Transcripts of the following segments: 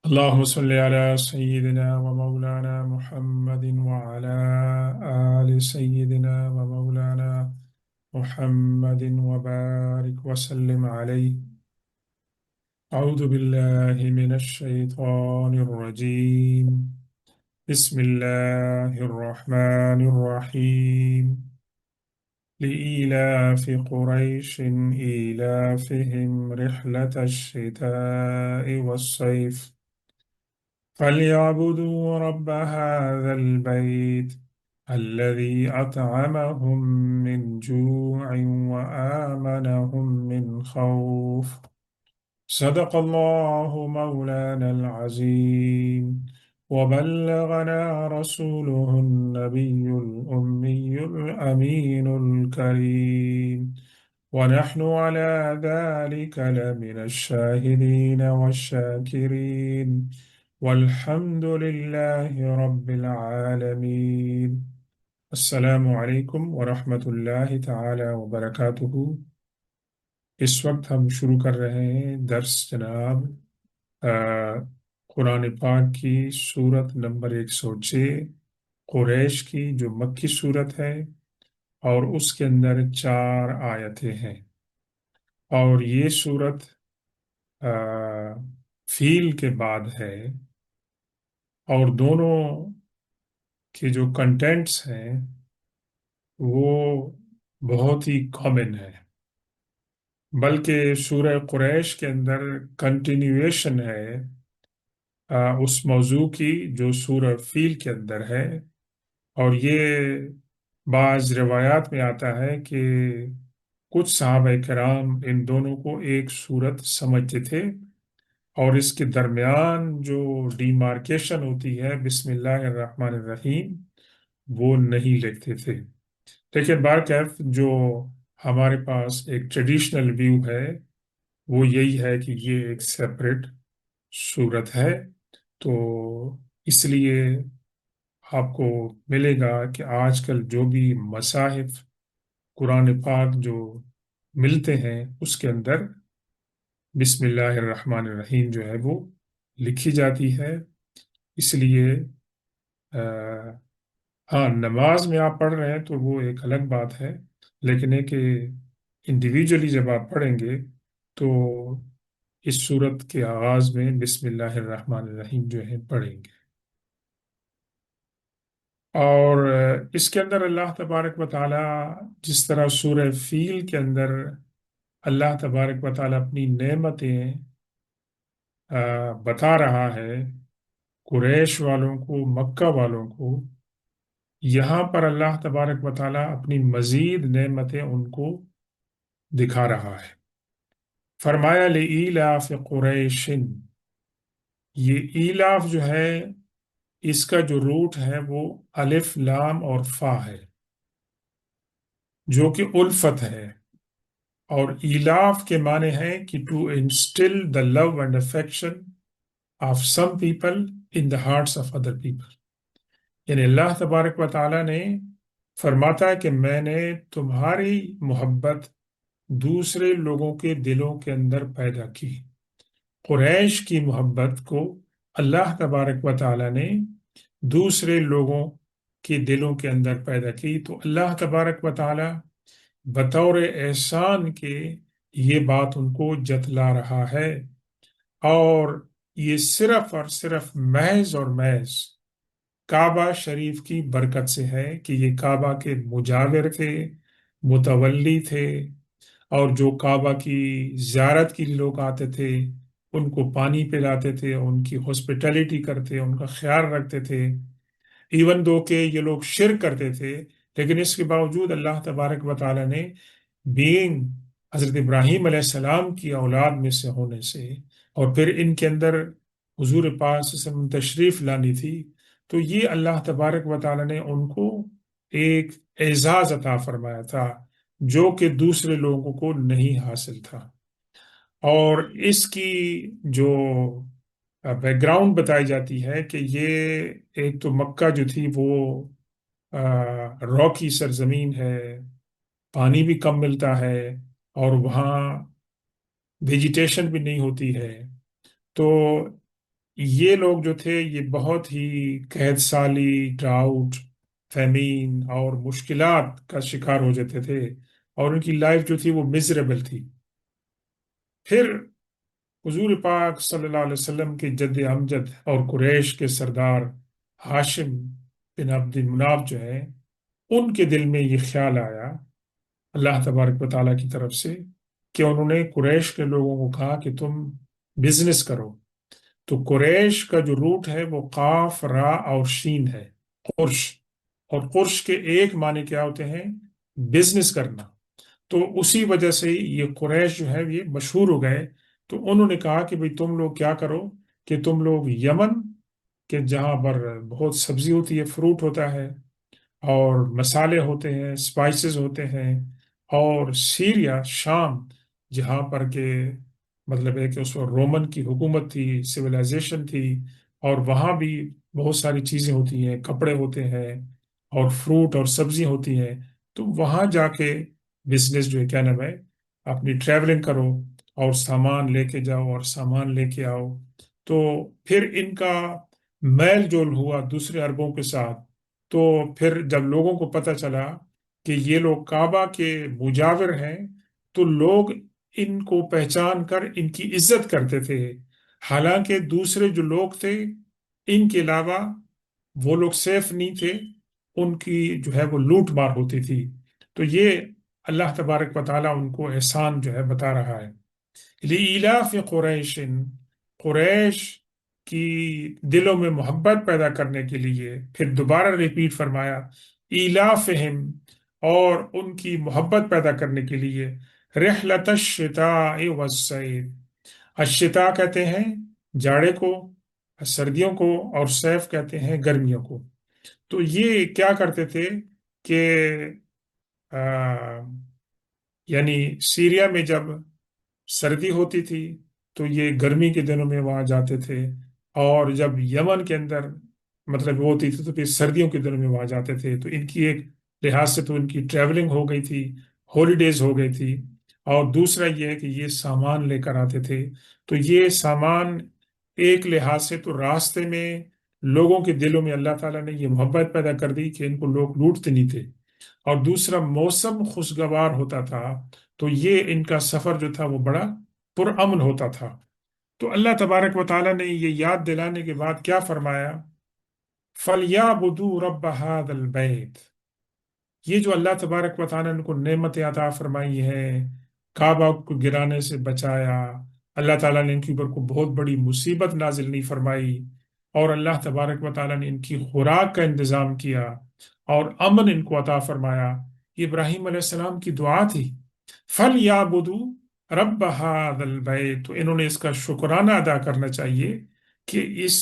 اللهم صل على سيدنا ومولانا محمد وعلى آل سيدنا ومولانا محمد وبارك وسلم عليه. أعوذ بالله من الشيطان الرجيم. بسم الله الرحمن الرحيم. لإيلاف قريش إيلافهم رحلة الشتاء والصيف فليعبدوا رب هذا البيت الذي أطعمهم من جوع وآمنهم من خوف. صدق الله مولانا العظيم، وبلغنا رسوله النبي الأمي الأمين الكريم، ونحن على ذلك لمن الشاهدين والشاكرين، والحمد لله رب العالمين. السلام علیکم ورحمۃ اللہ تعالی وبرکاتہ۔ اس وقت ہم شروع کر رہے ہیں درس جناب آ، قرآن پاک کی سورت نمبر 106 قریش کی، جو مکی سورت ہے اور اس کے اندر 4 آیتیں ہیں، اور یہ سورت فیل کے بعد ہے، اور دونوں کے جو کنٹینٹس ہیں وہ بہت ہی کامن ہے، بلکہ سورہ قریش کے اندر کنٹینیویشن ہے اس موضوع کی جو سورہ فیل کے اندر ہے۔ اور یہ بعض روایات میں آتا ہے کہ کچھ صحابہ کرام ان دونوں کو ایک صورت سمجھتے تھے، اور اس کے درمیان جو ڈیمارکیشن ہوتی ہے بسم اللہ الرحمن الرحیم وہ نہیں لکھتے تھے۔ لیکن بارکیف جو ہمارے پاس ایک ٹریڈیشنل ویو ہے وہ یہی ہے کہ یہ ایک سیپریٹ صورت ہے، تو اس لیے آپ کو ملے گا کہ آج کل جو بھی مصاحف قرآن پاک جو ملتے ہیں اس کے اندر بسم اللہ الرحمن الرحیم جو ہے وہ لکھی جاتی ہے۔ اس لیے ہاں، نماز میں آپ پڑھ رہے ہیں تو وہ ایک الگ بات ہے، لیکن ہے کہ انڈیویجولی جب آپ پڑھیں گے تو اس صورت کے آغاز میں بسم اللہ الرحمن الرحیم جو ہے پڑھیں گے۔ اور اس کے اندر اللہ تبارک و تعالی جس طرح سورہ فیل کے اندر اللہ تبارک و تعالی اپنی نعمتیں بتا رہا ہے قریش والوں کو، مکہ والوں کو، یہاں پر اللہ تبارک و تعالی اپنی مزید نعمتیں ان کو دکھا رہا ہے۔ فرمایا لإیلاف قریش، یہ ایلاف جو ہے اس کا جو روٹ ہے وہ الف لام اور فا ہے، جو کہ الفت ہے، اور ایلاف کے معنی ہے کہ to install the love and affection of some people in the hearts of other people, یعنی اللہ تبارک و تعالیٰ نے فرماتا ہے کہ میں نے تمہاری محبت دوسرے لوگوں کے دلوں کے اندر پیدا کی۔ قریش کی محبت کو اللہ تبارک و تعالیٰ نے دوسرے لوگوں کے دلوں کے اندر پیدا کی، تو اللہ تبارک و تعالیٰ بطور احسان کے یہ بات ان کو جتلا رہا ہے، اور یہ صرف اور صرف محض اور محض کعبہ شریف کی برکت سے ہے کہ یہ کعبہ کے مجاور تھے، متولی تھے، اور جو کعبہ کی زیارت کے لیے لوگ آتے تھے ان کو پانی پلاتے تھے، ان کی ہاسپٹیلٹی کرتے، ان کا خیال رکھتے تھے، ایون دو کہ یہ لوگ شرک کرتے تھے، لیکن اس کے باوجود اللہ تبارک و تعالیٰ نے بینگ حضرت ابراہیم علیہ السلام کی اولاد میں سے ہونے سے، اور پھر ان کے اندر حضور پاک صلی اللہ علیہ وسلم تشریف لانی تھی، تو یہ اللہ تبارک و تعالیٰ نے ان کو ایک اعزاز عطا فرمایا تھا جو کہ دوسرے لوگوں کو نہیں حاصل تھا۔ اور اس کی جو بیک گراؤنڈ بتائی جاتی ہے کہ یہ ایک تو مکہ جو تھی وہ راکی سرزمین ہے، پانی بھی کم ملتا ہے، اور وہاں ویجیٹیشن بھی نہیں ہوتی ہے، تو یہ لوگ جو تھے یہ بہت ہی قحط سالی، ڈراؤٹ، فیمین اور مشکلات کا شکار ہو جاتے تھے، اور ان کی لائف جو تھی وہ مزریبل تھی۔ پھر حضور پاک صلی اللہ علیہ وسلم کے جد امجد اور قریش کے سردار ہاشم بن عبد مناف جو ہیں، ان کے دل میں یہ خیال آیا اللہ تبارک و تعالیٰ کی طرف سے کہ انہوں نے قریش کے لوگوں کو کہا کہ تم بزنس کرو۔ تو قریش کا جو روٹ ہے وہ قاف، را اور شین ہے، قرش۔ اور قرش کے ایک معنی کیا ہوتے ہیں؟ بزنس کرنا۔ تو اسی وجہ سے یہ قریش جو ہے یہ مشہور ہو گئے۔ تو انہوں نے کہا کہ بھئی تم لوگ کیا کرو کہ تم لوگ یمن کے جہاں پر بہت سبزی ہوتی ہے، فروٹ ہوتا ہے اور مسالے ہوتے ہیں، سپائسز ہوتے ہیں، اور سیریا، شام، جہاں پر کہ مطلب ہے کہ اس وقت رومن کی حکومت تھی، سویلائزیشن تھی، اور وہاں بھی بہت ساری چیزیں ہوتی ہیں، کپڑے ہوتے ہیں اور فروٹ اور سبزی ہوتی ہیں۔ تو وہاں جا کے بزنس جو ہے کیا نام ہے، اپنی ٹریولنگ کرو اور سامان لے کے جاؤ اور سامان لے کے آؤ۔ تو پھر ان کا میل جول ہوا دوسرے عربوں کے ساتھ۔ تو پھر جب لوگوں کو پتہ چلا کہ یہ لوگ کعبہ کے مجاور ہیں، تو لوگ ان کو پہچان کر ان کی عزت کرتے تھے، حالانکہ دوسرے جو لوگ تھے ان کے علاوہ وہ لوگ سیف نہیں تھے، ان کی جو ہے وہ لوٹ مار ہوتی تھی۔ تو یہ اللہ تبارک و تعالیٰ ان کو احسان جو ہے بتا رہا ہے۔ لِإِيلَافِ قریش، قریش کی دلوں میں محبت پیدا کرنے کے لیے پھر دوبارہ ریپیٹ فرمایا، ایلافہم، اور ان کی محبت پیدا کرنے کے لیے، رحلت الشتاء والصیف۔ الشتاء کہتے ہیں جاڑے کو، سردیوں کو، اور صیف کہتے ہیں گرمیوں کو۔ تو یہ کیا کرتے تھے کہ یعنی سیریا میں جب سردی ہوتی تھی تو یہ گرمی کے دنوں میں وہاں جاتے تھے، اور جب یمن کے اندر مطلب وہ ہوتی تھی تو پھر سردیوں کے دنوں میں وہاں جاتے تھے۔ تو ان کی ایک لحاظ سے تو ان کی ٹریولنگ ہو گئی تھی، ہالیڈیز ہو گئی تھی۔ اور دوسرا یہ ہے کہ یہ سامان لے کر آتے تھے، تو یہ سامان ایک لحاظ سے تو راستے میں لوگوں کے دلوں میں اللہ تعالیٰ نے یہ محبت پیدا کر دی کہ ان کو لوگ لوٹتے نہیں تھے، اور دوسرا موسم خوشگوار ہوتا تھا، تو یہ ان کا سفر جو تھا وہ بڑا پرامن ہوتا تھا۔ تو اللہ تبارک و تعالیٰ نے یہ یاد دلانے کے بعد کیا فرمایا؟ فَلْيَعْبُدُوا رَبَّ هَذَا الْبَيْتِ۔ یہ جو اللہ تبارک و تعالیٰ نے ان کو نعمتیں عطا فرمائی ہیں، کعبہ کو گرانے سے بچایا، اللہ تعالیٰ نے ان کے اوپر کو بہت بڑی مصیبت نازل نہیں فرمائی، اور اللہ تبارک و تعالیٰ نے ان کی خوراک کا انتظام کیا اور امن ان کو عطا فرمایا۔ یہ ابراہیم علیہ السلام کی دعا تھی، فَلْيَعْبُدُوا رَبَّ هَذَا الْبَيْتِ۔ تو انہوں نے اس کا شکرانہ ادا کرنا چاہیے کہ اس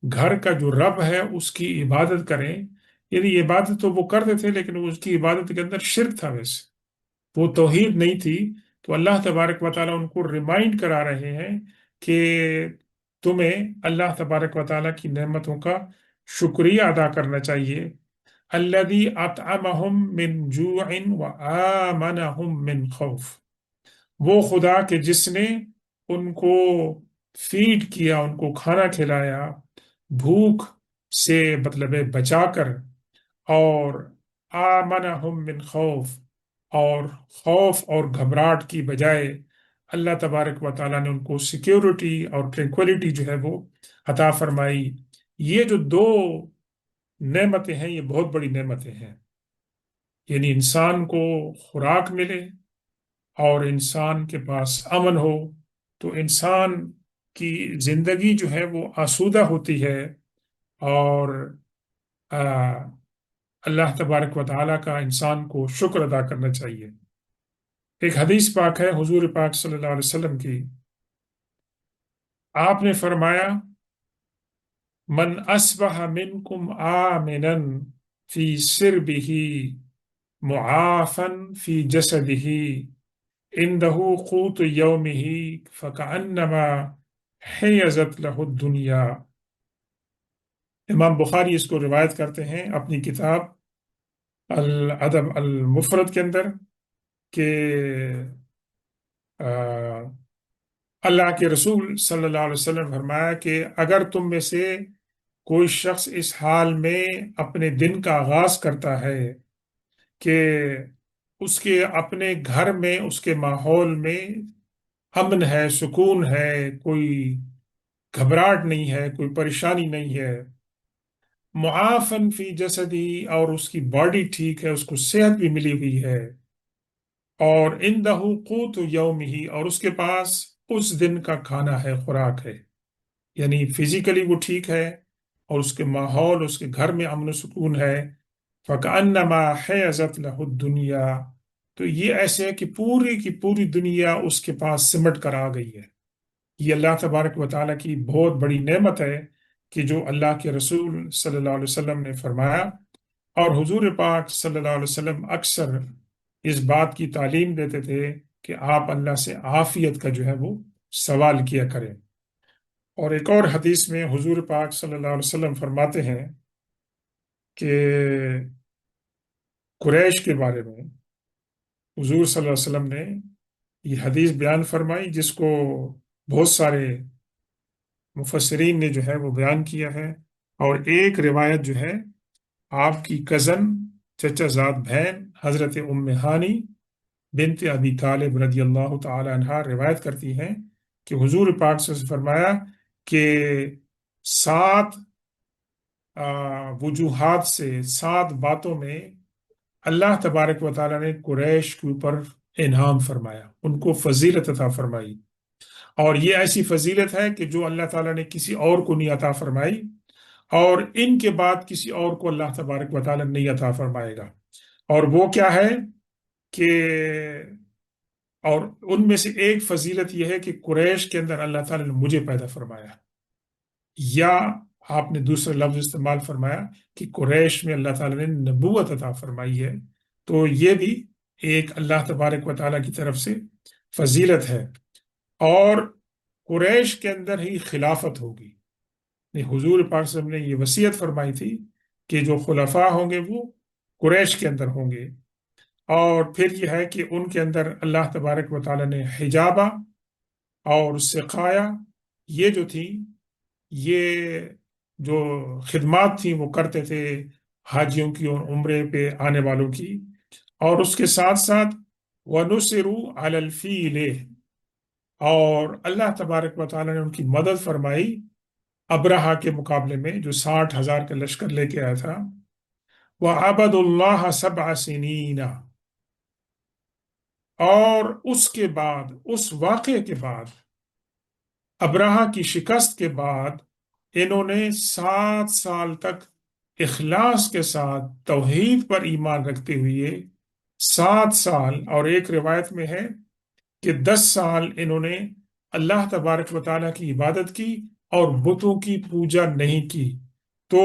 گھر کا جو رب ہے اس کی عبادت کریں۔ یعنی عبادت تو وہ کرتے تھے لیکن اس کی عبادت کے اندر شرک تھا، ویسے وہ توحید نہیں تھی۔ تو اللہ تبارک و تعالیٰ ان کو ریمائنڈ کرا رہے ہیں کہ تمہیں اللہ تبارک و تعالیٰ کی نعمتوں کا شکریہ ادا کرنا چاہیے۔ الذی اطعمہم من جوع وآمنہم من خوف۔ وہ خدا کہ جس نے ان کو فیڈ کیا، ان کو کھانا کھلایا بھوک سے مطلب ہے بچا کر، اور آمنہم من خوف، اور خوف اور گھبراہٹ کی بجائے اللہ تبارک و تعالیٰ نے ان کو سیکیورٹی اور ٹرینکولیٹی جو ہے وہ عطا فرمائی۔ یہ جو دو نعمتیں ہیں یہ بہت بڑی نعمتیں ہیں، یعنی انسان کو خوراک ملے اور انسان کے پاس امن ہو، تو انسان کی زندگی جو ہے وہ آسودہ ہوتی ہے، اور آ، اللہ تبارک و تعالیٰ کا انسان کو شکر ادا کرنا چاہیے۔ ایک حدیث پاک ہے حضور پاک صلی اللہ علیہ وسلم کی، آپ نے فرمایا، من اصبح منکم آمنا فی سربہ معافا فی جسدہ عنده قوت یومہ فکأنما حیزت لہ الدنیا۔ امام بخاری اس کو روایت کرتے ہیں اپنی کتاب الادب المفرد کے اندر کہ اللہ کے رسول صلی اللہ علیہ وسلم نے فرمایا کہ اگر تم میں سے کوئی شخص اس حال میں اپنے دن کا آغاز کرتا ہے کہ اس کے اپنے گھر میں، اس کے ماحول میں امن ہے، سکون ہے، کوئی گھبراہٹ نہیں ہے، کوئی پریشانی نہیں ہے، معافن فی جسدی، اور اس کی باڈی ٹھیک ہے، اس کو صحت بھی ملی ہوئی ہے، اور عندہ قوت یومہ، اور اس کے پاس اس دن کا کھانا ہے، خوراک ہے، یعنی فزیکلی وہ ٹھیک ہے اور اس کے ماحول، اس کے گھر میں امن و سکون ہے، فَكَأَنَّمَا حَيَزَتْ لَهُ الدُّنْيَا، تو یہ ایسے ہے کہ پوری کی پوری دنیا اس کے پاس سمٹ کر آ گئی ہے۔ یہ اللہ تبارک و تعالیٰ کی بہت بڑی نعمت ہے کہ جو اللہ کے رسول صلی اللہ علیہ وسلم نے فرمایا، اور حضور پاک صلی اللہ علیہ وسلم اکثر اس بات کی تعلیم دیتے تھے کہ آپ اللہ سے عافیت کا جو ہے وہ سوال کیا کریں۔ اور ایک اور حدیث میں حضور پاک صلی اللہ علیہ وسلم فرماتے ہیں کہ قریش کے بارے میں حضور صلی اللہ علیہ وسلم نے یہ حدیث بیان فرمائی، جس کو بہت سارے مفسرین نے جو ہے وہ بیان کیا ہے، اور ایک روایت جو ہے آپ کی کزن، چچا زاد بہن حضرت ام ہانی بنت ابی طالب رضی اللہ تعالی عنہا روایت کرتی ہیں کہ حضور پاک سے فرمایا کہ 7 وجوہات سے، 7 باتوں میں اللہ تبارک و تعالیٰ نے قریش کے اوپر انعام فرمایا، ان کو فضیلت عطا فرمائی، اور یہ ایسی فضیلت ہے کہ جو اللہ تعالیٰ نے کسی اور کو نہیں عطا فرمائی، اور ان کے بعد کسی اور کو اللہ تبارک و تعالیٰ نہیں عطا فرمائے گا۔ اور وہ کیا ہے کہ، اور ان میں سے ایک فضیلت یہ ہے کہ قریش کے اندر اللہ تعالیٰ نے مجھے پیدا فرمایا، یا آپ نے دوسرا لفظ استعمال فرمایا کہ قریش میں اللہ تعالیٰ نے نبوت عطا فرمائی ہے، تو یہ بھی ایک اللہ تبارک و تعالیٰ کی طرف سے فضیلت ہے۔ اور قریش کے اندر ہی خلافت ہوگی، حضور پاک صلی اللہ علیہ وسلم نے یہ وصیت فرمائی تھی کہ جو خلفاء ہوں گے وہ قریش کے اندر ہوں گے، اور پھر یہ ہے کہ ان کے اندر اللہ تبارک و تعالیٰ نے حجابہ اور سقایا، یہ جو تھی، یہ جو خدمات تھیں وہ کرتے تھے حاجیوں کی اور عمرے پہ آنے والوں کی، اور اس کے ساتھ ساتھ وَنُصِرُوا عَلَى الْفِيلِ، اور اللہ تبارک و تعالیٰ نے ان کی مدد فرمائی ابرہہ کے مقابلے میں، جو 60,000 کا لشکر لے کے آیا تھا۔ وَعَبَدُوا اللَّهَ 7 سِنِينَ، اور اس کے بعد، اس واقعے کے بعد، ابرہہ کی شکست کے بعد، انہوں نے 7 سال تک اخلاص کے ساتھ توحید پر ایمان رکھتے ہوئے 7 سال، اور ایک روایت میں ہے کہ 10 سال انہوں نے اللہ تبارک و تعالیٰ کی عبادت کی اور بتوں کی پوجا نہیں کی۔ تو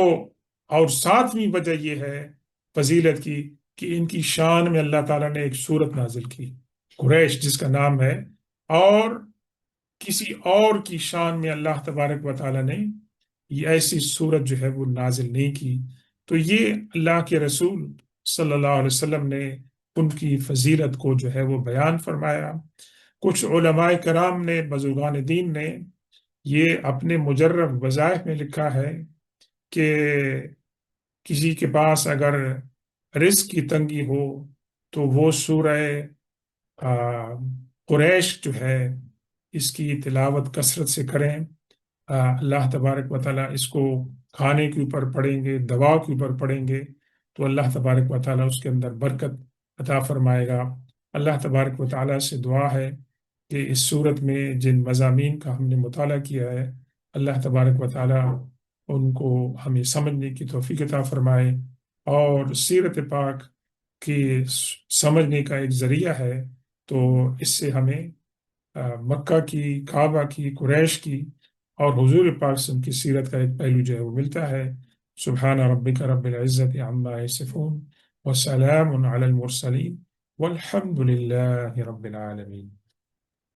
اور 7ویں وجہ یہ ہے فضیلت کی کہ ان کی شان میں اللہ تعالیٰ نے ایک سورت نازل کی، قریش جس کا نام ہے، اور کسی اور کی شان میں اللہ تبارک و تعالیٰ نے یہ ایسی سورت جو ہے وہ نازل نہیں کی۔ تو یہ اللہ کے رسول صلی اللہ علیہ وسلم نے ان کی فضیلت کو جو ہے وہ بیان فرمایا۔ کچھ علماء کرام نے، بزرگان دین نے، یہ اپنے مجرب وظائف میں لکھا ہے کہ کسی کے پاس اگر رزق کی تنگی ہو تو وہ سورہ قریش جو ہے اس کی تلاوت کثرت سے کریں، اللہ تبارک و تعالیٰ اس کو کھانے کے اوپر پڑھیں گے، دوا کے اوپر پڑھیں گے تو اللہ تبارک و تعالیٰ اس کے اندر برکت عطا فرمائے گا۔ اللہ تبارک و تعالیٰ سے دعا ہے کہ اس صورت میں جن مضامین کا ہم نے مطالعہ کیا ہے، اللہ تبارک و تعالیٰ ان کو ہمیں سمجھنے کی توفیق عطا فرمائے، اور سیرت پاک کی سمجھنے کا ایک ذریعہ ہے، تو اس سے ہمیں مکہ کی، کعبہ کی، قریش کی اور حضور پاک صلی اللہ علیہ وسلم کی سیرت کا ایک پہلو جو ہے وہ ملتا ہے۔ سبحان ربک رب العزت عما یصفون وسلام علی المرسلین والحمد للہ رب العالمین۔